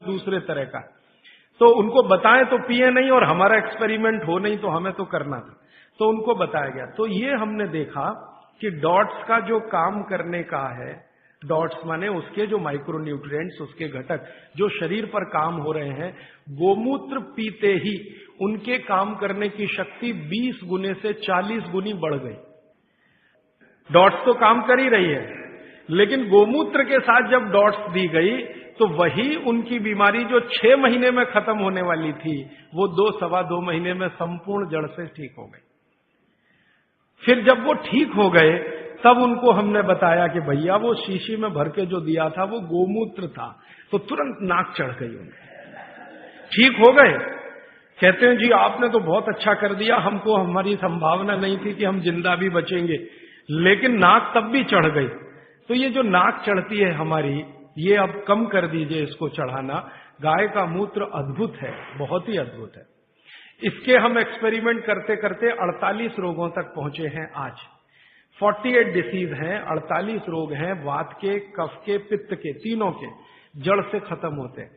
दूसरे तरह का। तो उनको बताएं तो पिए नहीं, और हमारा एक्सपेरिमेंट हो नहीं तो हमें तो करना था, तो उनको बताया गया। तो ये हमने देखा कि डॉट्स का जो काम करने का है, डॉट्स माने उसके जो माइक्रोन्यूट्रिएंट्स, उसके घटक जो शरीर पर काम हो रहे हैं, गोमूत्र पीते ही उनके काम करने की शक्ति 20 गुने से 40 गुनी बढ़ गई। डॉट्स तो काम कर ही रही है, लेकिन गोमूत्र के साथ जब डॉट्स दी गई तो वही उनकी बीमारी जो 6 महीने में खत्म होने वाली थी, वो 2-2.25 महीने में संपूर्ण जड़ से ठीक हो गई। फिर जब वो ठीक हो गए तब उनको हमने बताया कि भैया वो शीशी में भर के जो दिया था वो गोमूत्र था। तो तुरंत नाक चढ़ गई उनकी, ठीक हो गए। कहते हैं जी आपने तो बहुत अच्छा कर दिया, हमको हमारी संभावना नहीं थी कि हम जिंदा भी बचेंगे, लेकिन नाक तब भी चढ़ गई। तो ये जो नाक चढ़ती है हमारी, ये अब कम कर दीजिए इसको चढ़ाना। गाय का मूत्र अद्भुत है, बहुत ही अद्भुत है। इसके हम एक्सपेरिमेंट करते करते 48 रोगों तक पहुंचे हैं आज। 48 डिसीज हैं, 48 रोग हैं, वात के, कफ के, पित्त के, तीनों के जड़ से खत्म होते हैं।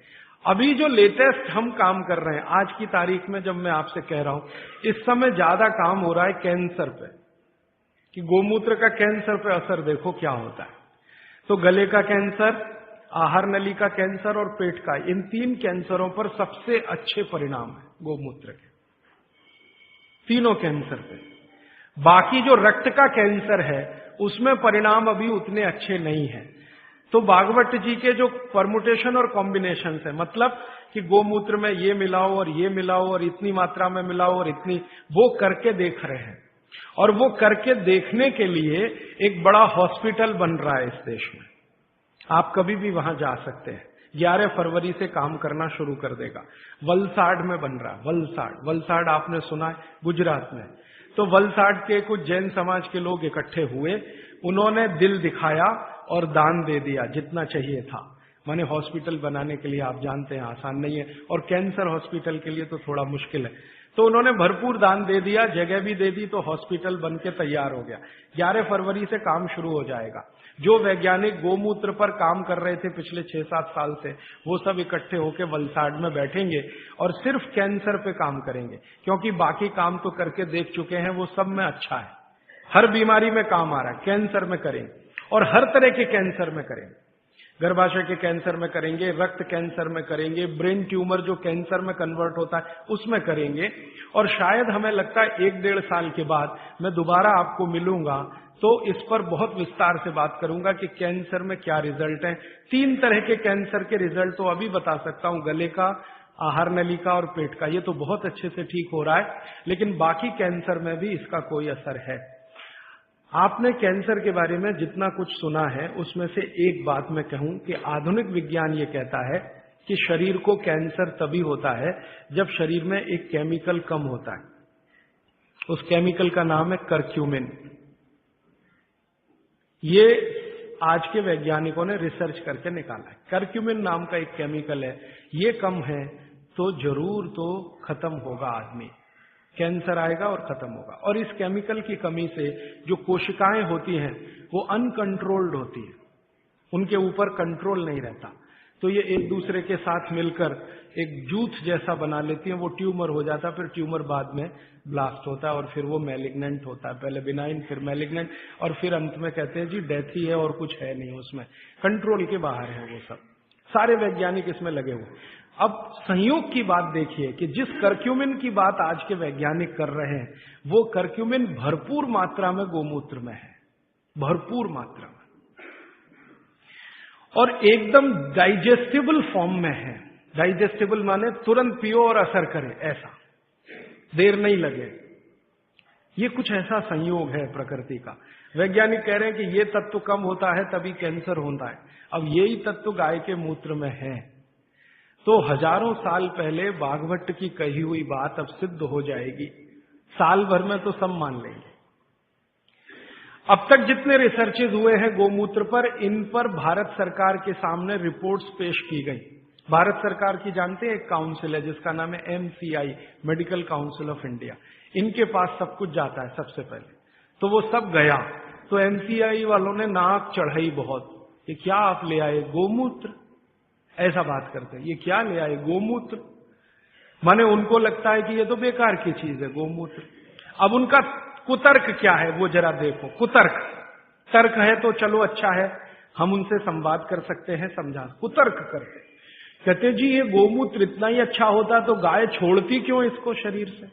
अभी जो लेटेस्ट हम काम कर रहे हैं आज की तारीख में, जब मैं आपसे कह रहा हूं, इस समय ज्यादा काम हो रहा है कैंसर पे, कि गोमूत्र का कैंसर पे असर देखो क्या होता है। तो गले का कैंसर, आहार नली का कैंसर और पेट का, इन 3 कैंसरों पर सबसे अच्छे परिणाम है गोमूत्र के, तीनों कैंसर पे। बाकी जो रक्त का कैंसर है उसमें परिणाम अभी उतने अच्छे नहीं हैं। तो भागवत जी के जो परमुटेशन और कॉम्बिनेशन है, मतलब कि गोमूत्र में ये मिलाओ और ये मिलाओ और इतनी मात्रा में मिलाओ और इतनी, वो करके देख रहे हैं। और वो करके देखने के लिए एक बड़ा हॉस्पिटल बन रहा है इस देश में, आप कभी भी वहां जा सकते हैं। 11 फरवरी से काम करना शुरू कर देगा। वलसाड में बन रहा है, वलसाड आपने सुना है, गुजरात में। तो वलसाड के कुछ जैन समाज के लोग इकट्ठे हुए, उन्होंने दिल दिखाया और दान दे दिया जितना चाहिए था। माने हॉस्पिटल बनाने के लिए आप जानते हैं आसान नहीं है, और कैंसर हॉस्पिटल के लिए तो थोड़ा मुश्किल है। तो उन्होंने भरपूर दान दे दिया, जगह भी दे दी, तो हॉस्पिटल बन के तैयार हो गया। 11 फरवरी से काम शुरू हो जाएगा। जो वैज्ञानिक गोमूत्र पर काम कर रहे थे पिछले 6-7 साल से, वो सब इकट्ठे होकर वलसाड में बैठेंगे और सिर्फ कैंसर पे काम करेंगे, क्योंकि बाकी काम तो करके देख चुके हैं, वो सब में अच्छा है, हर बीमारी में काम आ रहा है। कैंसर में करेंगे और हर तरह के कैंसर में करेंगे, गर्भाशय के कैंसर में करेंगे, रक्त कैंसर में करेंगे, ब्रेन ट्यूमर जो कैंसर में कन्वर्ट होता है उसमें करेंगे। और शायद हमें लगता है 1-1.5 साल के बाद मैं दोबारा आपको मिलूंगा तो इस पर बहुत विस्तार से बात करूंगा कि कैंसर में क्या रिजल्ट है। 3 तरह के कैंसर के रिजल्ट तो अभी बता सकता हूं, गले का, आहार नली का और पेट का, ये तो बहुत अच्छे से ठीक हो रहा है, लेकिन बाकी कैंसर में भी इसका कोई असर है। आपने कैंसर के बारे में जितना कुछ सुना है उसमें से एक बात मैं कहूं कि आधुनिक विज्ञान ये कहता है कि शरीर को कैंसर तभी होता है जब शरीर में एक केमिकल कम होता है। उस केमिकल का नाम है कर्क्यूमिन। ये आज के वैज्ञानिकों ने रिसर्च करके निकाला है। कर्क्यूमिन नाम का एक केमिकल है, ये कम है तो जरूर तो खत्म होगा आदमी, कैंसर आएगा और खत्म होगा। और इस केमिकल की कमी से जो कोशिकाएं होती हैं वो अनकंट्रोल्ड होती है, उनके ऊपर कंट्रोल नहीं रहता, तो ये एक दूसरे के साथ मिलकर एक जूथ जैसा बना लेती हैं, वो ट्यूमर हो जाता है, फिर ट्यूमर बाद में ब्लास्ट होता है और फिर वो मैलिग्नेंट होता है, पहले बिनाइन फिर मैलिग्नेंट, और फिर अंत में कहते हैं जी डेथ ही है और कुछ है नहीं, उसमें कंट्रोल के बाहर है वो सब। सारे वैज्ञानिक इसमें लगे हुए। अब संयोग की बात देखिए कि जिस कर्क्यूमिन की बात आज के वैज्ञानिक कर रहे हैं, वो कर्क्यूमिन भरपूर मात्रा में गोमूत्र में है, भरपूर मात्रा में, और एकदम डाइजेस्टिबल फॉर्म में है। डाइजेस्टिबल माने तुरंत पियो और असर करे, ऐसा देर नहीं लगे। ये कुछ ऐसा संयोग है प्रकृति का। वैज्ञानिक कह रहे हैं कि ये तत्व कम होता है तभी कैंसर होता है। अब यही तत्व गाय के मूत्र में है, तो हजारों साल पहले भागवत की कही हुई बात अब सिद्ध हो जाएगी, साल भर में तो सब मान लेंगे। अब तक जितने रिसर्चेज हुए हैं गोमूत्र पर, इन पर भारत सरकार के सामने रिपोर्ट्स पेश की गई। भारत सरकार की जानते हैं एक काउंसिल है जिसका नाम है MCI, medical council of India. इनके पास सब कुछ जाता है सबसे पहले, तो वो सब गया, तो MCI वालों ने नाक चढ़ाई बहुत कि क्या आप ले आए गोमूत्र, ऐसा बात करते हैं। ये क्या ले आए गोमूत्र, माने उनको लगता है कि ये तो बेकार की चीज है गोमूत्र। अब उनका कुतर्क क्या है वो जरा देखो। कुतर्क, तर्क है तो चलो अच्छा है, हम उनसे संवाद कर सकते हैं, समझा। कुतर्क करते, कहते जी ये गोमूत्र इतना ही अच्छा होता तो गाय छोड़ती क्यों इसको शरीर से।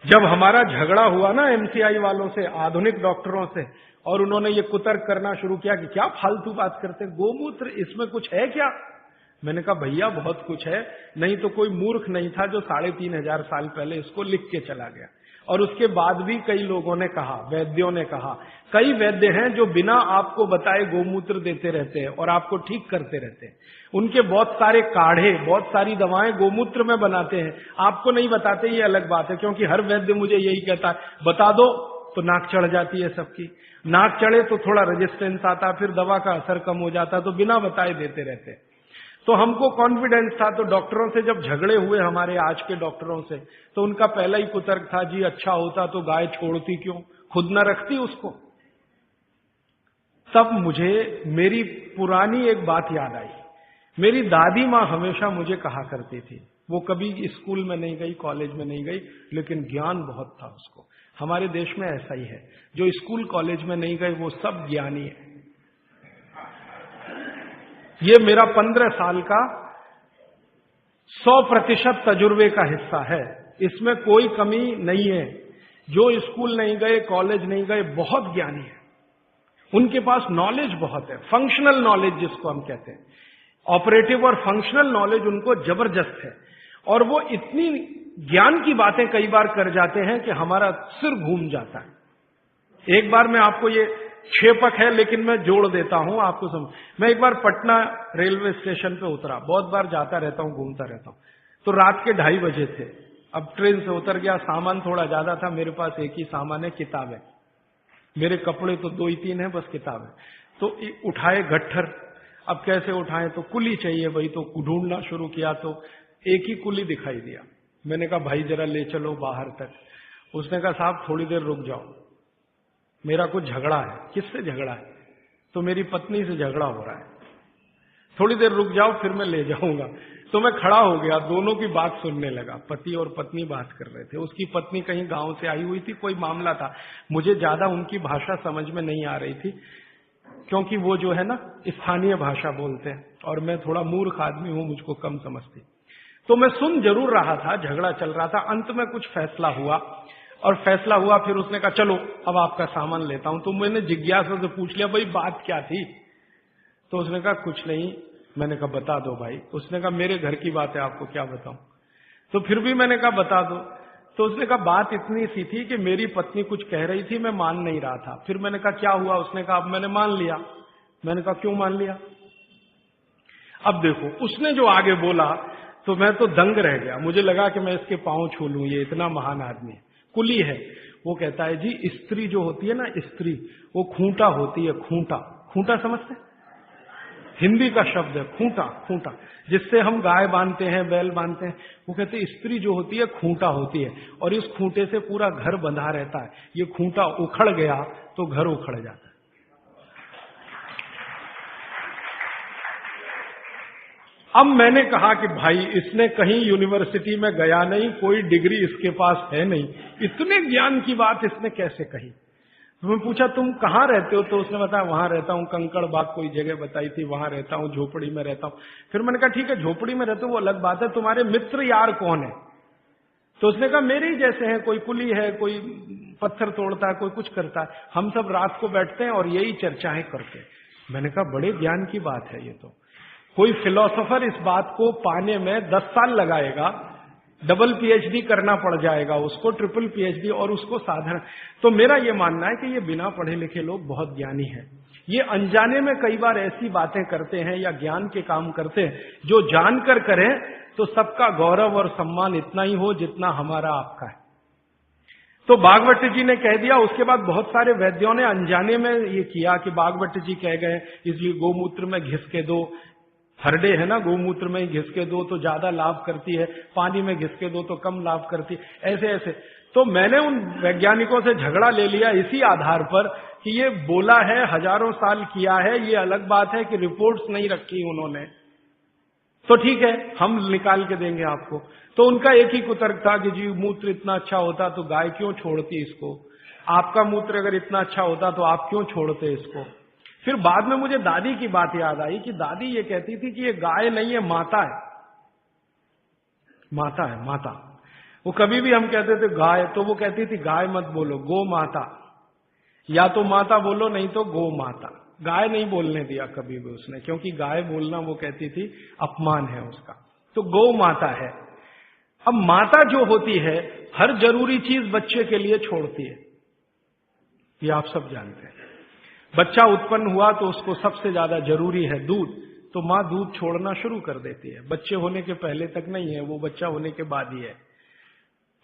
जब हमारा झगड़ा हुआ ना एमसीआई वालों से, आधुनिक डॉक्टरों से, और उन्होंने ये कुतर्क करना शुरू किया कि क्या फालतू बात करते, गोमूत्र इसमें कुछ है क्या। मैंने कहा भैया बहुत कुछ है, नहीं तो कोई मूर्ख नहीं था जो 3500 साल पहले इसको लिख के चला गया। और उसके बाद भी कई लोगों ने कहा, वैद्यों ने कहा, कई वैद्य हैं जो बिना आपको बताए गोमूत्र देते रहते हैं और आपको ठीक करते रहते हैं। उनके बहुत सारे काढ़े, बहुत सारी दवाएं गोमूत्र में बनाते हैं, आपको नहीं बताते, ये अलग बात है। क्योंकि हर वैद्य मुझे यही कहता है बता दो, तो नाक चढ़ जाती है सबकी। नाक चढ़े तो थोड़ा रेजिस्टेंस आता, फिर दवा का असर कम हो जाता, तो बिना बताए देते रहते हैं। तो हमको कॉन्फिडेंस था, तो डॉक्टरों से जब झगड़े हुए हमारे आज के डॉक्टरों से, तो उनका पहला ही कुतर्क था जी अच्छा होता तो गाय छोड़ती क्यों, खुद न रखती उसको। तब मुझे मेरी पुरानी एक बात याद आई। मेरी दादी माँ हमेशा मुझे कहा करती थी, वो कभी स्कूल में नहीं गई, कॉलेज में नहीं गई, लेकिन ज्ञान बहुत था उसको। हमारे देश में ऐसा ही है, जो स्कूल कॉलेज में नहीं गए वो सब ज्ञानी है। ये मेरा 15 साल का 100% तजुर्बे का हिस्सा है, इसमें कोई कमी नहीं है। जो स्कूल नहीं गए, कॉलेज नहीं गए, बहुत ज्ञानी है, उनके पास नॉलेज बहुत है, फंक्शनल नॉलेज जिसको हम कहते हैं। ऑपरेटिव और फंक्शनल नॉलेज उनको जबरदस्त है, और वो इतनी ज्ञान की बातें कई बार कर जाते हैं कि हमारा सिर घूम जाता है। एक बार मैं आपको ये क्षेपक है लेकिन मैं जोड़ देता हूं आपको समझ। मैं एक बार पटना रेलवे स्टेशन पे उतरा, बहुत बार जाता रहता हूं, घूमता रहता हूं। तो रात के 2:30 बजे थे। अब ट्रेन से उतर गया, सामान थोड़ा ज्यादा था, मेरे पास एक ही सामान है, किताब है। मेरे कपड़े तो 2 ही 3 है, बस किताब है। तो उठाए गट्ठर, अब कैसे उठाएं, तो कुली चाहिए भाई, तो ढूंढना शुरू किया तो एक ही कुली दिखाई दिया। मैंने कहा भाई जरा ले चलो बाहर तक। उसने कहा साहब थोड़ी देर रुक जाओ, मेरा कुछ झगड़ा है। किससे झगड़ा है? तो मेरी पत्नी से झगड़ा हो रहा है, थोड़ी देर रुक जाओ फिर मैं ले जाऊंगा। तो मैं खड़ा हो गया, दोनों की बात सुनने लगा। पति और पत्नी बात कर रहे थे, उसकी पत्नी कहीं गांव से आई हुई थी, कोई मामला था। मुझे ज्यादा उनकी भाषा समझ में नहीं आ रही थी, क्योंकि वो जो है ना स्थानीय भाषा बोलते हैं, और मैं थोड़ा मूर्ख आदमी हूं, मुझको कम समझती। तो मैं सुन जरूर रहा था, झगड़ा चल रहा था। अंत में कुछ फैसला हुआ, और फैसला हुआ, फिर उसने कहा चलो अब आपका सामान लेता हूं। तो मैंने जिज्ञासा से पूछ लिया भाई बात क्या थी। तो उसने कहा कुछ नहीं। मैंने कहा बता दो भाई। उसने कहा मेरे घर की बात है, आपको क्या बताऊं। तो फिर भी मैंने कहा बता दो। तो उसने कहा बात इतनी सी थी कि मेरी पत्नी कुछ कह रही थी, मैं मान नहीं रहा था। फिर मैंने कहा क्या हुआ। उसने कहा अब मैंने मान लिया। मैंने कहा क्यों मान लिया। अब देखो उसने जो आगे बोला तो मैं तो दंग रह गया, मुझे लगा कि मैं इसके पांव छू लूं, ये इतना महान आदमी है। कुली है। वो कहता है जी स्त्री जो होती है ना, स्त्री वो खूंटा होती है। खूंटा, खूंटा समझते हैं? हिंदी का शब्द है खूंटा। खूंटा जिससे हम गाय बांधते हैं, बैल बांधते हैं। वो कहते हैं स्त्री जो होती है खूंटा होती है, और इस खूंटे से पूरा घर बंधा रहता है। ये खूंटा उखड़ गया तो घर उखड़ जाता है। अब मैंने कहा कि भाई इसने कहीं यूनिवर्सिटी में गया नहीं, कोई डिग्री इसके पास है नहीं, इतने ज्ञान की बात इसने कैसे कही। तो मैं पूछा तुम कहाँ रहते हो। तो उसने बताया वहां रहता हूँ, कंकड़ बाग कोई जगह बताई थी, वहां रहता हूँ, झोपड़ी में रहता हूँ। फिर मैंने कहा ठीक है झोपड़ी में रहते हो वो अलग बात है, तुम्हारे मित्र यार कौन है। तो उसने कहा मेरे ही जैसे हैं, कोई कुली है, कोई पत्थर तोड़ता है, कोई कुछ करता है, हम सब रात को बैठते हैं और यही चर्चाएं करते हैं। मैंने कहा बड़े ज्ञान की बात है ये तो। कोई फिलोसोफर इस बात को पाने में 10 साल लगाएगा, डबल पीएचडी करना पड़ जाएगा उसको, ट्रिपल पीएचडी, और उसको साधारण। तो मेरा ये मानना है कि ये बिना पढ़े लिखे लोग बहुत ज्ञानी हैं। ये अनजाने में कई बार ऐसी बातें करते हैं या ज्ञान के काम करते हैं जो जानकर करें तो सबका गौरव और सम्मान इतना ही हो जितना हमारा आपका है। तो बागवट जी ने कह दिया। उसके बाद बहुत सारे वैद्यों ने अनजाने में ये किया कि बागवट जी कह गए इसलिए गोमूत्र में घिस के दो, हरडे है ना, गोमूत्र में घिस के दो तो ज्यादा लाभ करती है, पानी में घिस के दो तो कम लाभ करती है, ऐसे ऐसे। तो मैंने उन वैज्ञानिकों से झगड़ा ले लिया इसी आधार पर कि ये बोला है, हजारों साल किया है, ये अलग बात है कि रिपोर्ट्स नहीं रखी उन्होंने, तो ठीक है हम निकाल के देंगे आपको। तो उनका एक ही कुतर्क था कि जी मूत्र इतना अच्छा होता तो गाय क्यों छोड़ती इसको, आपका मूत्र अगर इतना अच्छा होता तो आप क्यों छोड़ते इसको। फिर बाद में मुझे दादी की बात याद आई कि दादी ये कहती थी कि ये गाय नहीं है, माता है, माता है, माता। वो कभी भी हम कहते थे गाय, तो वो कहती थी गाय मत बोलो, गो माता, या तो माता बोलो नहीं तो गो माता। गाय नहीं बोलने दिया कभी भी उसने, क्योंकि गाय बोलना वो कहती थी अपमान है उसका, तो गौ माता है। अब माता जो होती है हर जरूरी चीज बच्चे के लिए छोड़ती है, ये आप सब जानते हैं। बच्चा उत्पन्न हुआ तो उसको सबसे ज्यादा जरूरी है दूध, तो मां दूध छोड़ना शुरू कर देती है। बच्चे होने के पहले तक नहीं है, वो बच्चा होने के बाद ही है।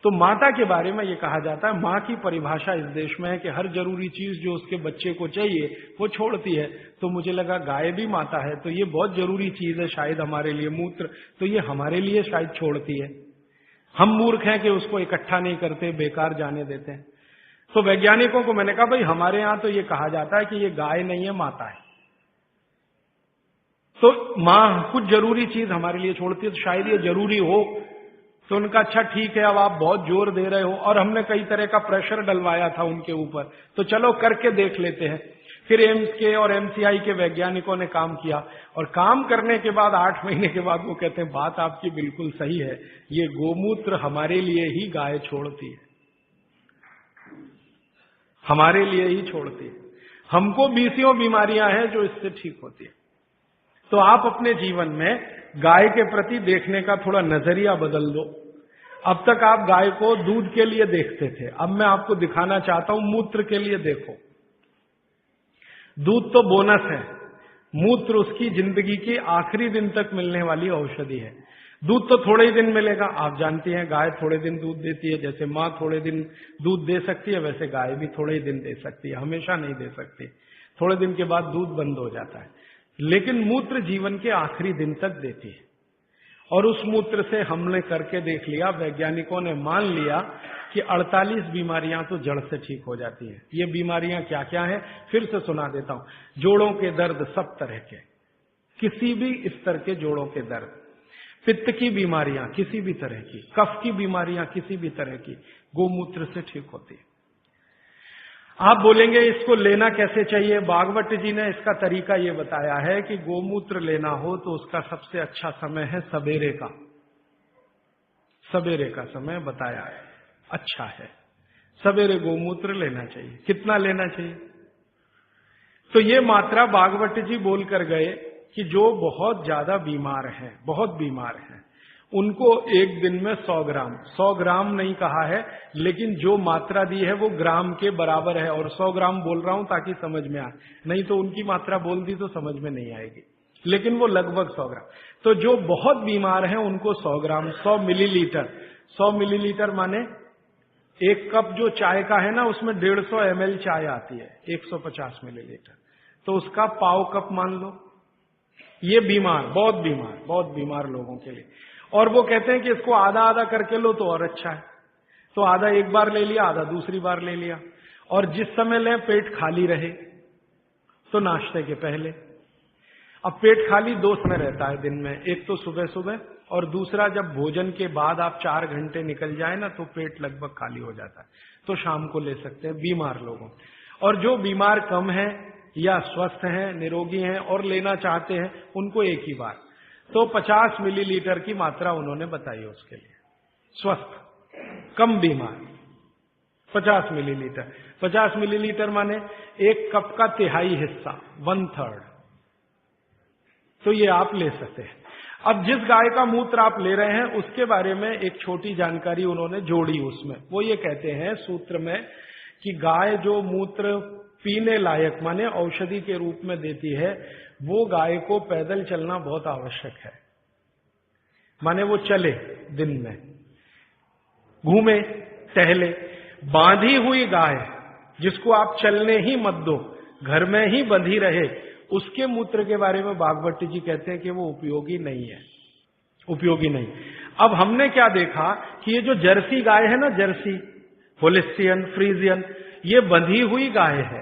तो माता के बारे में ये कहा जाता है, मां की परिभाषा इस देश में है कि हर जरूरी चीज जो उसके बच्चे को चाहिए वो छोड़ती है। तो मुझे लगा गाय भी माता है तो ये बहुत जरूरी चीज है शायद हमारे लिए, मूत्र, तो ये हमारे लिए शायद छोड़ती है। हम मूर्ख हैं कि उसको इकट्ठा नहीं करते, बेकार जाने देते हैं। तो वैज्ञानिकों को मैंने कहा भाई हमारे यहां तो ये कहा जाता है कि ये गाय नहीं है, माता है। तो मां कुछ जरूरी चीज हमारे लिए छोड़ती है, तो शायद ये जरूरी हो। तो उनका अच्छा ठीक है, अब आप बहुत जोर दे रहे हो, और हमने कई तरह का प्रेशर डलवाया था उनके ऊपर, तो चलो करके देख लेते हैं। फिर एम्स के और एमसीआई के वैज्ञानिकों ने काम किया, और काम करने के बाद 8 महीने के बाद वो कहते हैं बात आपकी बिल्कुल सही है, ये गोमूत्र हमारे लिए ही गाय छोड़ती है, हमारे लिए ही छोड़ती है। हमको बीसियों बीमारियां हैं जो इससे ठीक होती है। तो आप अपने जीवन में गाय के प्रति देखने का थोड़ा नजरिया बदल दो। अब तक आप गाय को दूध के लिए देखते थे, अब मैं आपको दिखाना चाहता हूं मूत्र के लिए देखो। दूध तो बोनस है, मूत्र उसकी जिंदगी के आखिरी दिन तक मिलने वाली औषधि है। दूध तो थोड़े ही दिन मिलेगा, आप जानती हैं गाय थोड़े दिन दूध देती है, जैसे मां थोड़े दिन दूध दे सकती है वैसे गाय भी थोड़े ही दिन दे सकती है, हमेशा नहीं दे सकती। थोड़े दिन के बाद दूध बंद हो जाता है, लेकिन मूत्र जीवन के आखिरी दिन तक देती है। और उस मूत्र से हमने करके देख लिया, वैज्ञानिकों ने मान लिया कि 48 बीमारियां तो जड़ से ठीक हो जाती है। ये बीमारियां क्या क्या है फिर से सुना देता हूं। जोड़ों के दर्द सब तरह के, किसी भी स्तर के जोड़ों के दर्द, पित्त की बीमारियां किसी भी तरह की, कफ की बीमारियां किसी भी तरह की, गोमूत्र से ठीक होती है। आप बोलेंगे इसको लेना कैसे चाहिए? भागवत जी ने इसका तरीका ये बताया है कि गोमूत्र लेना हो तो उसका सबसे अच्छा समय है सवेरे का, सवेरे का समय बताया है, अच्छा है, सवेरे गोमूत्र लेना चाहिए। कितना लेना चाहिए? तो ये मात्रा भागवत जी बोल कर गए कि जो बहुत ज्यादा बीमार हैं, बहुत बीमार हैं, उनको एक दिन में 100 ग्राम नहीं कहा है, लेकिन जो मात्रा दी है वो ग्राम के बराबर है। और 100 ग्राम बोल रहा हूं ताकि समझ में आए, नहीं तो उनकी मात्रा बोल दी तो समझ में नहीं आएगी, लेकिन वो लगभग 100 ग्राम। तो जो बहुत बीमार हैं उनको 100 ग्राम, 100 मिलीलीटर। 100 मिलीलीटर माने एक कप जो चाय का है ना, उसमें 150 ml चाय आती है, 150 मिलीलीटर, तो उसका पाव कप मान लो। ये बीमार, बहुत बीमार लोगों के लिए। और वो कहते हैं कि इसको आधा आधा करके लो तो और अच्छा है। तो आधा एक बार ले लिया, आधा दूसरी बार ले लिया। और जिस समय लें पेट खाली रहे, तो नाश्ते के पहले। अब पेट खाली 2 समय रहता है दिन में, एक तो सुबह सुबह, और दूसरा जब भोजन के बाद आप 4 घंटे निकल जाए ना तो पेट लगभग खाली हो जाता है, तो शाम को ले सकते हैं बीमार लोगों। और जो बीमार कम है या स्वस्थ हैं, निरोगी हैं और लेना चाहते हैं, उनको एक ही बार। तो 50 मिलीलीटर की मात्रा उन्होंने बताई उसके लिए। स्वस्थ कम बीमार 50 मिलीलीटर। 50 मिलीलीटर माने एक कप का तिहाई हिस्सा, 1/3। तो ये आप ले सकते हैं। अब जिस गाय का मूत्र आप ले रहे हैं उसके बारे में एक छोटी जानकारी उन्होंने जोड़ी उसमें। वो ये कहते हैं सूत्र में कि गाय जो मूत्र पीने लायक माने औषधि के रूप में देती है, वो गाय को पैदल चलना बहुत आवश्यक है। माने वो चले, दिन में घूमे, टहले। बांधी हुई गाय जिसको आप चलने ही मत दो, घर में ही बंधी रहे, उसके मूत्र के बारे में भागवत जी कहते हैं कि वो उपयोगी नहीं है, उपयोगी नहीं। अब हमने क्या देखा कि ये जो जर्सी गाय है ना, जर्सी, होलिस्टियन, फ्रीजियन, ये बंधी हुई गाय है।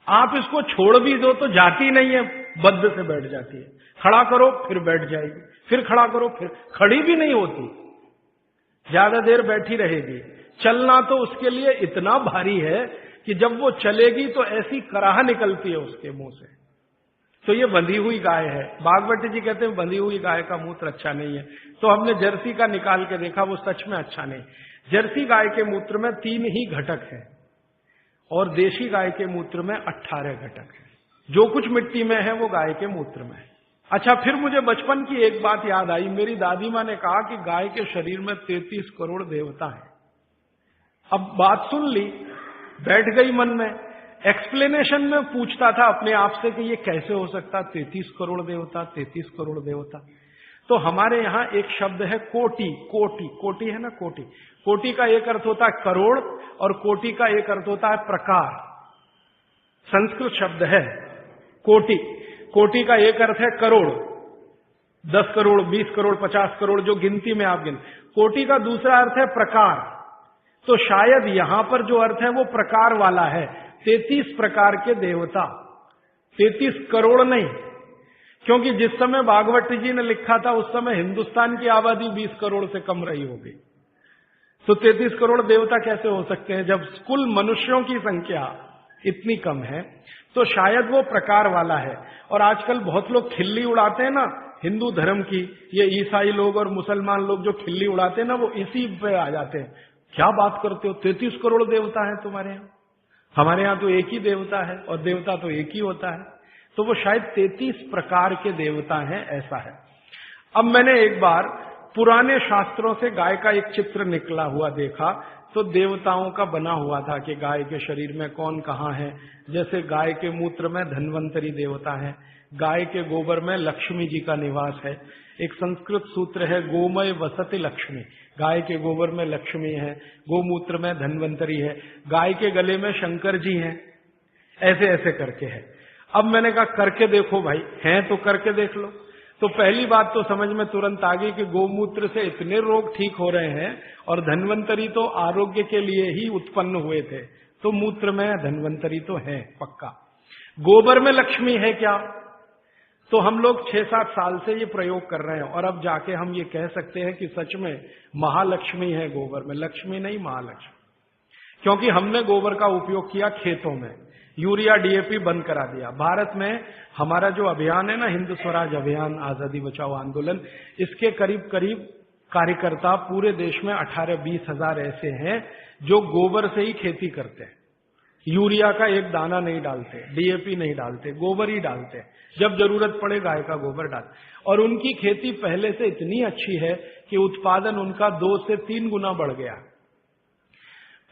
आप इसको छोड़ भी दो तो जाती नहीं है, बद्ध से बैठ जाती है। खड़ा करो फिर बैठ जाएगी, फिर खड़ा करो फिर, खड़ी भी नहीं होती, ज्यादा देर बैठी रहेगी। चलना तो उसके लिए इतना भारी है कि जब वो चलेगी तो ऐसी कराह निकलती है उसके मुंह से। तो ये बंधी हुई गाय है। भागवत जी कहते हैं बंधी हुई गाय का मूत्र अच्छा नहीं है। तो हमने जर्सी का निकाल के देखा, वो सच में अच्छा नहीं। जर्सी गाय के मूत्र में 3 ही घटक है और देशी गाय के मूत्र में 18 घटक है। जो कुछ मिट्टी में है वो गाय के मूत्र में है। अच्छा, फिर मुझे बचपन की एक बात याद आई। मेरी दादी माँ ने कहा कि गाय के शरीर में 33 करोड़ देवता है। अब बात सुन ली, बैठ गई मन में। एक्सप्लेनेशन में पूछता था अपने आप से कि ये कैसे हो सकता, 33 करोड़ देवता, 33 करोड़ देवता। तो हमारे यहां एक शब्द है कोटि। कोटि, कोटि है ना, कोटि। कोटि का एक अर्थ होता है करोड़ और कोटि का एक अर्थ होता है प्रकार। संस्कृत शब्द है कोटि। कोटि का एक अर्थ है करोड़, 10 करोड़, 20 करोड़, 50 करोड़, जो गिनती में आप गिन। कोटि का दूसरा अर्थ है प्रकार। तो शायद यहां पर जो अर्थ है वो प्रकार वाला है। 33 प्रकार के देवता, 33 करोड़ नहीं, क्योंकि जिस समय भागवत जी ने लिखा था उस समय हिंदुस्तान की आबादी 20 करोड़ से कम रही होगी। तो 33 करोड़ देवता कैसे हो सकते हैं जब कुल मनुष्यों की संख्या इतनी कम है। तो शायद वो प्रकार वाला है। और आजकल बहुत लोग खिल्ली उड़ाते हैं ना हिंदू धर्म की, ये ईसाई लोग और मुसलमान लोग जो खिल्ली उड़ाते हैं ना, वो इसी पे आ जाते हैं। क्या बात करते हो, 33 करोड़ देवता है तुम्हारे यहाँ? हमारे यहाँ तो एक ही देवता है और देवता तो एक ही होता है। तो वो शायद 33 प्रकार के देवता हैं, ऐसा है। अब मैंने एक बार पुराने शास्त्रों से गाय का एक चित्र निकला हुआ देखा, तो देवताओं का बना हुआ था कि गाय के शरीर में कौन कहाँ है। जैसे गाय के मूत्र में धन्वंतरी देवता है, गाय के गोबर में लक्ष्मी जी का निवास है। एक संस्कृत सूत्र है गोमय वसति लक्ष्मी, गाय के गोबर में लक्ष्मी है, गोमूत्र में धन्वंतरी है, गाय के गले में शंकर जी हैं। ऐसे ऐसे करके है। अब मैंने कहा करके देखो भाई, हैं तो करके देख लो। तो पहली बात तो समझ में तुरंत आ गई कि गोमूत्र से इतने रोग ठीक हो रहे हैं और धन्वंतरी तो आरोग्य के लिए ही उत्पन्न हुए थे, तो मूत्र में धन्वंतरी तो है पक्का। गोबर में लक्ष्मी है क्या? तो हम लोग 6-7 साल से ये प्रयोग कर रहे हैं और अब जाके हम ये कह सकते हैं कि सच में महालक्ष्मी है गोबर में, लक्ष्मी नहीं महालक्ष्मी। क्योंकि हमने गोबर का उपयोग किया खेतों में, यूरिया डीएपी बंद करा दिया। भारत में हमारा जो अभियान है ना, हिंद स्वराज अभियान, आजादी बचाओ आंदोलन, इसके करीब करीब कार्यकर्ता पूरे देश में 18-20 हजार ऐसे हैं जो गोबर से ही खेती करते हैं। यूरिया का एक दाना नहीं डालते, डीएपी नहीं डालते, गोबर ही डालते। जब जरूरत पड़े गाय का गोबर डाल। और उनकी खेती पहले से इतनी अच्छी है कि उत्पादन उनका 2 से 3 गुना बढ़ गया।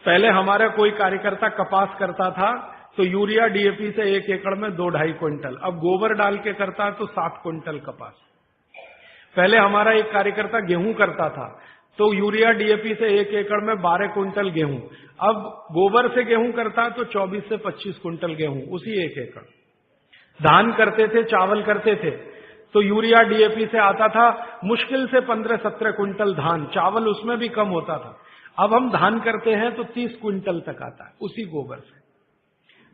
पहले हमारा कोई कार्यकर्ता कपास करता था तो यूरिया डीएपी से 1 एकड़ में 2-2.5 क्विंटल, अब गोबर डाल के करता है तो 7 क्विंटल कपास। पहले हमारा एक कार्यकर्ता गेहूं करता था तो यूरिया डीएपी से 1 एकड़ में 12 क्विंटल गेहूं, अब गोबर से गेहूं करता है तो 24 से 25 क्विंटल गेहूं उसी 1 एकड़। धान करते थे, चावल करते थे तो यूरिया डीएपी से आता था मुश्किल से 15-17 क्विंटल धान, चावल उसमें भी कम होता था। अब हम धान करते हैं तो 30 क्विंटल तक आता है उसी गोबर से।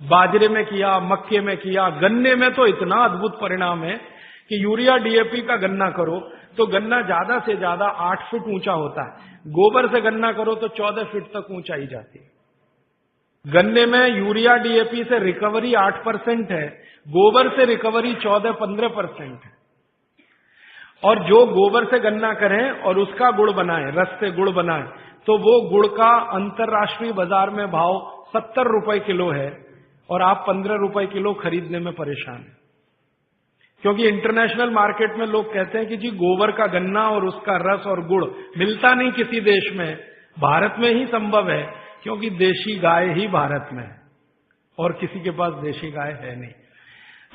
बाजरे में किया, मक्के में किया, गन्ने में तो इतना अद्भुत परिणाम है कि यूरिया डीएपी का गन्ना करो तो गन्ना ज्यादा से ज्यादा 8 फीट ऊंचा होता है, गोबर से गन्ना करो तो 14 फीट तक ऊंचाई जाती है। गन्ने में यूरिया डीएपी से रिकवरी 8% है, गोबर से रिकवरी 14-15% है। और जो गोबर से गन्ना करें और उसका गुड़ बनाएं, रस से गुड़ बनाएं, तो वो गुड़ का अंतरराष्ट्रीय बाजार में भाव 70 रुपए किलो है और आप 15 रुपए किलो खरीदने में परेशान हैं। क्योंकि इंटरनेशनल मार्केट में लोग कहते हैं कि जी गोबर का गन्ना और उसका रस और गुड़ मिलता नहीं किसी देश में, भारत में ही संभव है, क्योंकि देशी गाय ही भारत में है और किसी के पास देशी गाय है नहीं।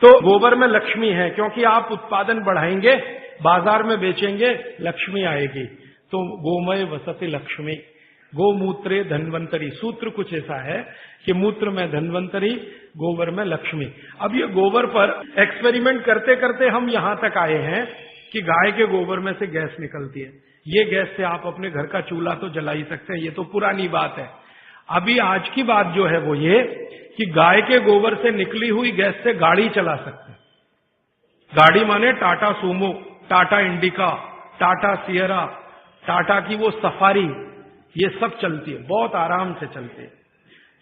तो गोबर में लक्ष्मी है, क्योंकि आप उत्पादन बढ़ाएंगे, बाजार में बेचेंगे, लक्ष्मी आएगी। तो गोमय वसति लक्ष्मी, गोमूत्रे धन्वंतरी। सूत्र कुछ ऐसा है कि मूत्र में धन्वंतरी, गोबर में लक्ष्मी। अब ये गोबर पर एक्सपेरिमेंट करते करते हम यहां तक आए हैं कि गाय के गोबर में से गैस निकलती है। ये गैस से आप अपने घर का चूल्हा तो जला ही सकते हैं, ये तो पुरानी बात है। अभी आज की बात जो है वो ये कि गाय के गोबर से निकली हुई गैस से गाड़ी चला सकते हैं। गाड़ी माने Tata Sumo, Tata indica, Tata Sierra, Tata की वो सफारी, ये सब चलती है, बहुत आराम से चलती है।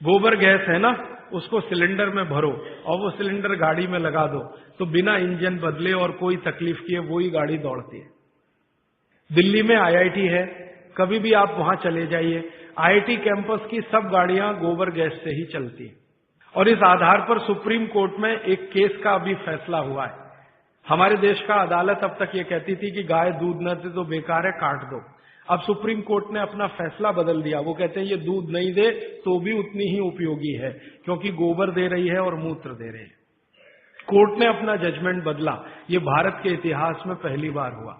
गोबर गैस है ना, उसको सिलेंडर में भरो और वो सिलेंडर गाड़ी में लगा दो तो बिना इंजन बदले और कोई तकलीफ किए वो ही गाड़ी दौड़ती है। दिल्ली में आईआईटी है, कभी भी आप वहां चले जाइए, आईआईटी कैंपस की सब गाड़ियां गोबर गैस से ही चलती है। और इस आधार पर सुप्रीम कोर्ट में एक केस का अभी फैसला हुआ है। हमारे देश का अदालत अब तक ये कहती थी कि गाय दूध न दे तो बेकार है, काट दो। अब सुप्रीम कोर्ट ने अपना फैसला बदल दिया, वो कहते हैं ये दूध नहीं दे तो भी उतनी ही उपयोगी है, क्योंकि गोबर दे रही है और मूत्र दे रही है। कोर्ट ने अपना जजमेंट बदला, ये भारत के इतिहास में पहली बार हुआ।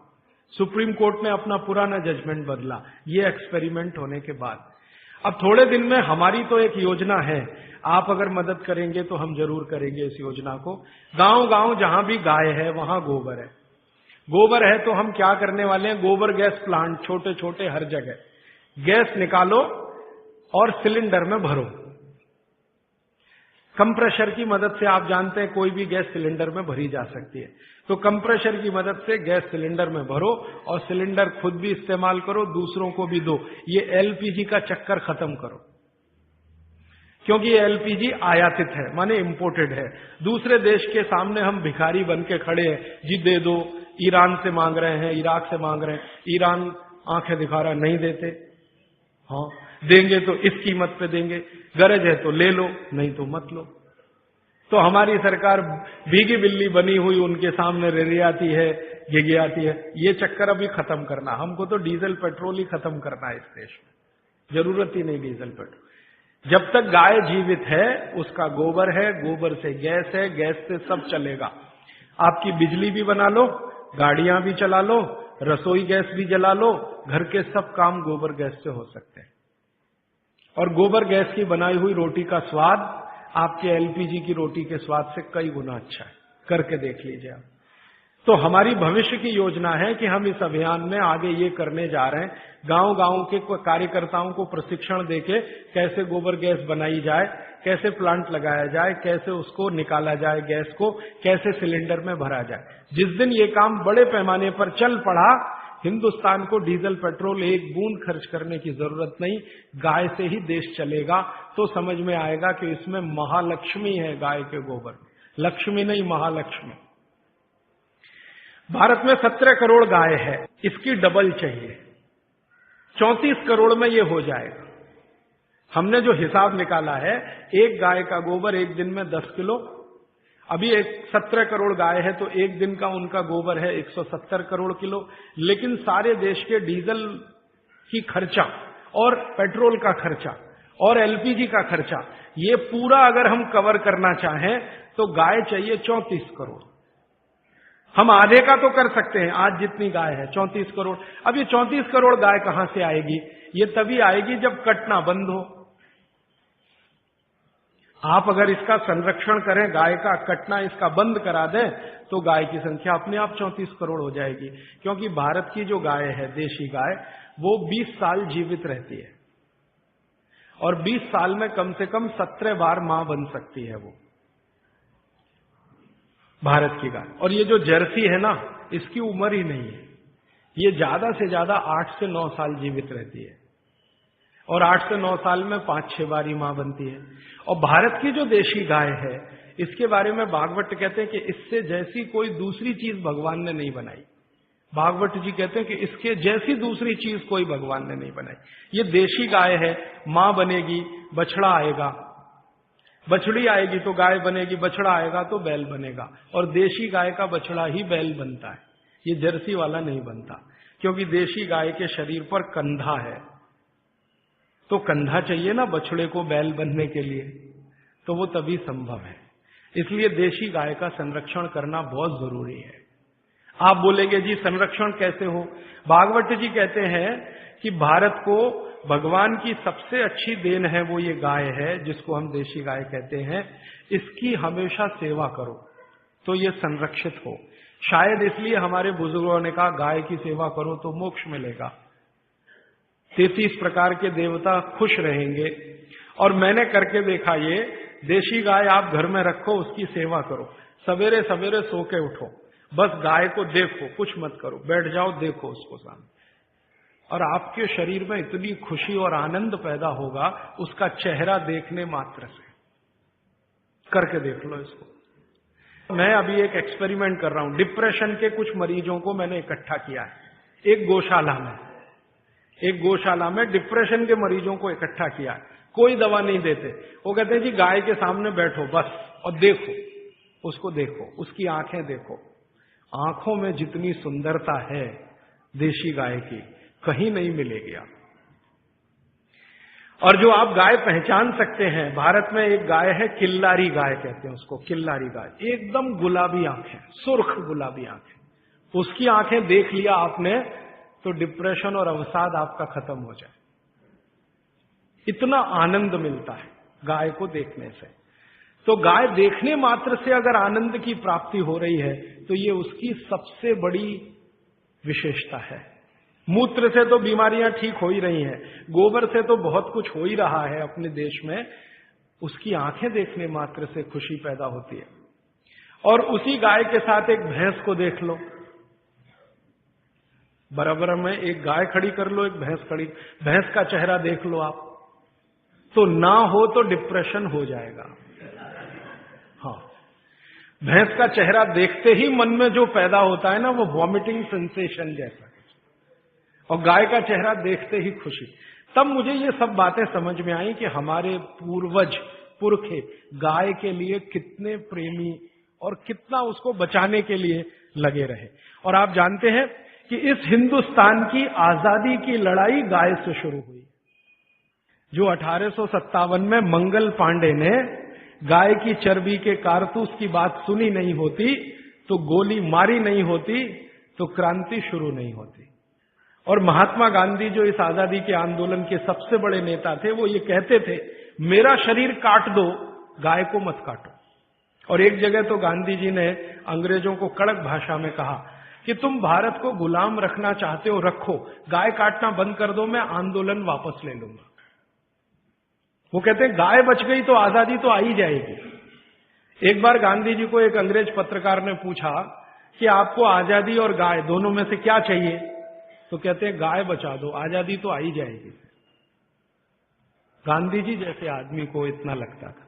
सुप्रीम कोर्ट ने अपना पुराना जजमेंट बदला, ये एक्सपेरिमेंट होने के बाद। अब थोड़े दिन में हमारी तो एक योजना है, आप अगर मदद करेंगे तो हम जरूर करेंगे इस योजना को। गांव गांव जहां भी गाय है वहां गोबर है। गोबर है तो हम क्या करने वाले हैं, गोबर गैस प्लांट छोटे छोटे हर जगह, गैस निकालो और सिलेंडर में भरो। कंप्रेशर की मदद से, आप जानते हैं कोई भी गैस सिलेंडर में भरी जा सकती है, तो कंप्रेशर की मदद से गैस सिलेंडर में भरो और सिलेंडर खुद भी इस्तेमाल करो, दूसरों को भी दो। ये एलपीजी का चक्कर खत्म करो, क्योंकि ये एलपीजी आयातित है, माने इंपोर्टेड है। दूसरे देश के सामने हम भिखारी बन के खड़े हैं, जी दे दो। ईरान से मांग रहे हैं, इराक से मांग रहे हैं, ईरान आंखें दिखा रहा नहीं देते। हाँ, देंगे तो इस कीमत पे देंगे, गरज है तो ले लो, नहीं तो मत लो। तो हमारी सरकार भीगी बिल्ली बनी हुई उनके सामने रिरियाती है, गिगियाती है। ये चक्कर अभी खत्म करना, हमको तो डीजल पेट्रोल ही खत्म करना है इस देश में, जरूरत ही नहीं डीजल पेट्रोल। जब तक गाय जीवित है उसका गोबर है, गोबर से गैस है, गैस से सब चलेगा। आपकी बिजली भी बना लो, गाड़ियां भी चला लो, रसोई गैस भी जला लो, घर के सब काम गोबर गैस से हो सकते हैं। और गोबर गैस की बनाई हुई रोटी का स्वाद आपके एलपीजी की रोटी के स्वाद से कई गुना अच्छा है, करके देख लीजिए आप। तो हमारी भविष्य की योजना है कि हम इस अभियान में आगे ये करने जा रहे हैं, गांव गांव के कार्यकर्ताओं को प्रशिक्षण देके कैसे गोबर गैस बनाई जाए, कैसे प्लांट लगाया जाए, कैसे उसको निकाला जाए, गैस को कैसे सिलेंडर में भरा जाए। जिस दिन ये काम बड़े पैमाने पर चल पड़ा, हिंदुस्तान को डीजल पेट्रोल एक बूंद खर्च करने की जरूरत नहीं, गाय से ही देश चलेगा। तो समझ में आएगा कि इसमें महालक्ष्मी है गाय के गोबर, लक्ष्मी नहीं महालक्ष्मी। भारत में 17 करोड़ गाय है, इसकी डबल चाहिए, 34 करोड़ में ये हो जाएगा। हमने जो हिसाब निकाला है, एक गाय का गोबर एक दिन में 10 किलो, अभी 17 करोड़ गाय है तो एक दिन का उनका गोबर है 170 करोड़ किलो। लेकिन सारे देश के डीजल की खर्चा और पेट्रोल का खर्चा और एलपीजी का खर्चा, ये पूरा अगर हम कवर करना चाहें तो गाय चाहिए 34 करोड़। हम आधे का तो कर सकते हैं, आज जितनी गाय है 34 करोड़। अब ये 34 करोड़ गाय कहां से आएगी? ये तभी आएगी जब कटना बंद हो। आप अगर इसका संरक्षण करें, गाय का कटना इसका बंद करा दें, तो गाय की संख्या अपने आप 34 करोड़ हो जाएगी। क्योंकि भारत की जो गाय है, देशी गाय, वो 20 साल जीवित रहती है और 20 साल में कम से कम 17 बार मां बन सकती है वो भारत की गाय। और ये जो जर्सी है ना, इसकी उम्र ही नहीं है, ये ज्यादा से ज्यादा 8 से 9 साल जीवित रहती है और 8 से 9 साल में 5-6 बार ही मां बनती है। और भारत की जो देशी गाय है, इसके बारे में भागवत कहते हैं कि इससे जैसी कोई दूसरी चीज भगवान ने नहीं बनाई। भागवत जी कहते हैं कि इसके जैसी दूसरी चीज कोई भगवान ने नहीं बनाई। ये देशी गाय है, मां बनेगी, बछड़ा आएगा, बछड़ी आएगी तो गाय बनेगी, बछड़ा आएगा तो बैल बनेगा। और देशी गाय का बछड़ा ही बैल बनता है, ये जर्सी वाला नहीं बनता। क्योंकि देशी गाय के शरीर पर कंधा है, तो कंधा चाहिए ना बछड़े को बैल बनने के लिए, तो वो तभी संभव है। इसलिए देशी गाय का संरक्षण करना बहुत जरूरी है। आप बोलेंगे जी संरक्षण कैसे हो? भागवत जी कहते हैं कि भारत को भगवान की सबसे अच्छी देन है वो ये गाय है, जिसको हम देशी गाय कहते हैं। इसकी हमेशा सेवा करो तो ये संरक्षित हो। शायद इसलिए हमारे बुजुर्गों ने कहा गाय की सेवा करो तो मोक्ष मिलेगा, 33 प्रकार के देवता खुश रहेंगे। और मैंने करके देखा ये, देशी गाय आप घर में रखो, उसकी सेवा करो, सवेरे सवेरे सो के उठो, बस गाय को देखो, कुछ मत करो, बैठ जाओ, देखो उसको सामने, और आपके शरीर में इतनी खुशी और आनंद पैदा होगा उसका चेहरा देखने मात्र से। करके देख लो इसको। मैं अभी एक एक्सपेरिमेंट कर रहा हूं, डिप्रेशन के कुछ मरीजों को मैंने इकट्ठा किया है एक गौशाला में डिप्रेशन के मरीजों को इकट्ठा किया है। कोई दवा नहीं देते, वो कहते हैं जी गाय के सामने बैठो बस और देखो, उसको देखो, उसकी आंखें देखो, आंखों में जितनी सुंदरता है देशी गाय की कहीं नहीं मिलेगी आप। और जो आप गाय पहचान सकते हैं, भारत में एक गाय है किल्लारी गाय कहते हैं उसको, किल्लारी गाय, एकदम गुलाबी आंखें, सुर्ख गुलाबी आंखें, उसकी आंखें देख लिया आपने तो डिप्रेशन और अवसाद आपका खत्म हो जाए। इतना आनंद मिलता है गाय को देखने से। तो गाय देखने मात्र से अगर आनंद की प्राप्ति हो रही है तो ये उसकी सबसे बड़ी विशेषता है। मूत्र से तो बीमारियां ठीक हो ही रही हैं, गोबर से तो बहुत कुछ हो ही रहा है अपने देश में, उसकी आंखें देखने मात्र से खुशी पैदा होती है। और उसी गाय के साथ एक भैंस को देख लो, बराबर में एक गाय खड़ी कर लो, एक भैंस खड़ी, भैंस का चेहरा देख लो आप, तो ना हो तो डिप्रेशन हो जाएगा। हाँ, भैंस का चेहरा देखते ही मन में जो पैदा होता है ना, वो वॉमिटिंग सेंसेशन जैसा, और गाय का चेहरा देखते ही खुशी। तब मुझे ये सब बातें समझ में आई कि हमारे पुरखे गाय के लिए कितने प्रेमी और कितना उसको बचाने के लिए लगे रहे। और आप जानते हैं कि इस हिंदुस्तान की आजादी की लड़ाई गाय से शुरू हुई। जो 1857 में मंगल पांडे ने गाय की चर्बी के कारतूस की बात सुनी नहीं होती, तो गोली मारी नहीं होती, तो क्रांति शुरू नहीं होती। और महात्मा गांधी जो इस आजादी के आंदोलन के सबसे बड़े नेता थे, वो ये कहते थे मेरा शरीर काट दो, गाय को मत काटो। और एक जगह तो गांधी जी ने अंग्रेजों को कड़क भाषा में कहा कि तुम भारत को गुलाम रखना चाहते हो, रखो, गाय काटना बंद कर दो, मैं आंदोलन वापस ले लूंगा। वो कहते हैं गाय बच गई तो आजादी तो आ ही जाएगी। एक बार गांधी जी को एक अंग्रेज पत्रकार ने पूछा कि आपको आजादी और गाय दोनों में से क्या चाहिए, तो कहते हैं गाय बचा दो, आजादी तो आ ही जाएगी। गांधी जी जैसे आदमी को इतना लगता था।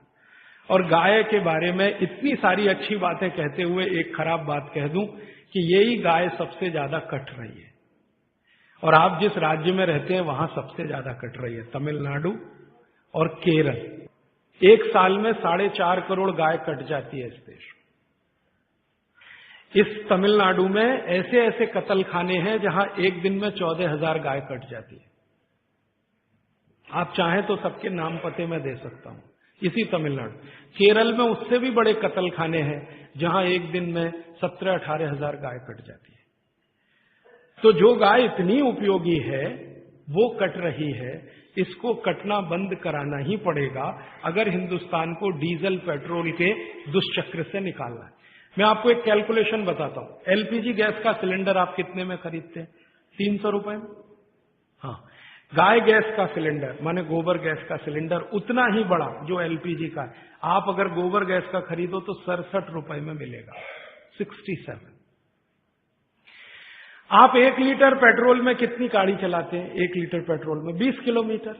और गाय के बारे में इतनी सारी अच्छी बातें कहते हुए एक खराब बात कह दूं कि यही गाय सबसे ज्यादा कट रही है। और आप जिस राज्य में रहते हैं वहां सबसे ज्यादा कट रही है, तमिलनाडु और केरल। एक साल में 4.5 करोड़ गाय कट जाती है इस देश में। इस तमिलनाडु में ऐसे ऐसे कत्ल खाने हैं जहां एक दिन में 14,000 गाय कट जाती है। आप चाहें तो सबके नाम पते मैं दे सकता हूं। इसी तमिलनाडु, केरल में उससे भी बड़े कत्ल खाने हैं जहां एक दिन में 17-18,000 गाय कट जाती है। तो जो गाय इतनी उपयोगी है वो कट रही है, इसको कटना बंद कराना ही पड़ेगा अगर हिंदुस्तान को डीजल पेट्रोल के दुष्चक्र से निकालना है। मैं आपको एक कैलकुलेशन बताता हूं। एलपीजी गैस का सिलेंडर आप कितने में खरीदते हैं? 300 रुपए में। हाँ, गाय गैस का सिलेंडर माने गोबर गैस का सिलेंडर उतना ही बड़ा जो एलपीजी का है, आप अगर गोबर गैस का खरीदो तो 67 रुपए में मिलेगा, 67। आप 1 लीटर पेट्रोल में कितनी गाड़ी चलाते हैं? 1 लीटर पेट्रोल में 20 किलोमीटर,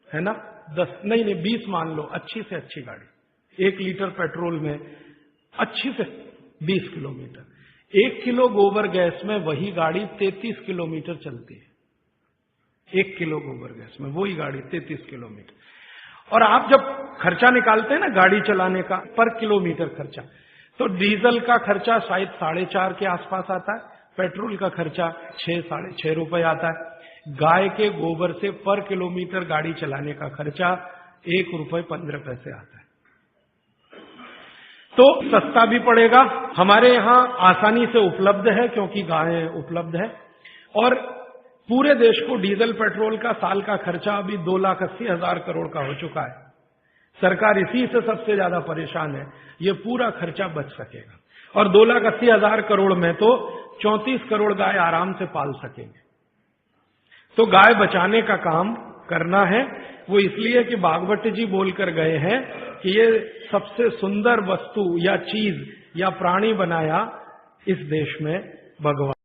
है ना? 20 मान लो, अच्छी से अच्छी गाड़ी 1 लीटर पेट्रोल में अच्छी से 20 किलोमीटर। 1 किलो गोबर गैस में वही गाड़ी 33 किलोमीटर चलती है। 1 किलो गोबर गैस में वही गाड़ी 33 किलोमीटर। और आप जब खर्चा निकालते हैं ना गाड़ी चलाने का पर किलोमीटर खर्चा, तो डीजल का खर्चा शायद 4.5 के आसपास आता है, पेट्रोल का खर्चा 6-6.5 रुपए आता है। गाय के गोबर से पर किलोमीटर गाड़ी चलाने का खर्चा 1 रुपए 15 पैसे आता है। तो सस्ता भी पड़ेगा, हमारे यहां आसानी से उपलब्ध है क्योंकि गाय उपलब्ध है। और पूरे देश को डीजल पेट्रोल का साल का खर्चा अभी 2,80,000 करोड़ का हो चुका है। सरकार इसी से सबसे ज्यादा परेशान है, ये पूरा खर्चा बच सकेगा। और 2,80,000 करोड़ में तो 34 करोड़ गाय आराम से पाल सकेंगे। तो गाय बचाने का काम करना है वो इसलिए कि भागवत जी बोलकर गए हैं कि ये सबसे सुंदर वस्तु या चीज या प्राणी बनाया इस देश में भगवान।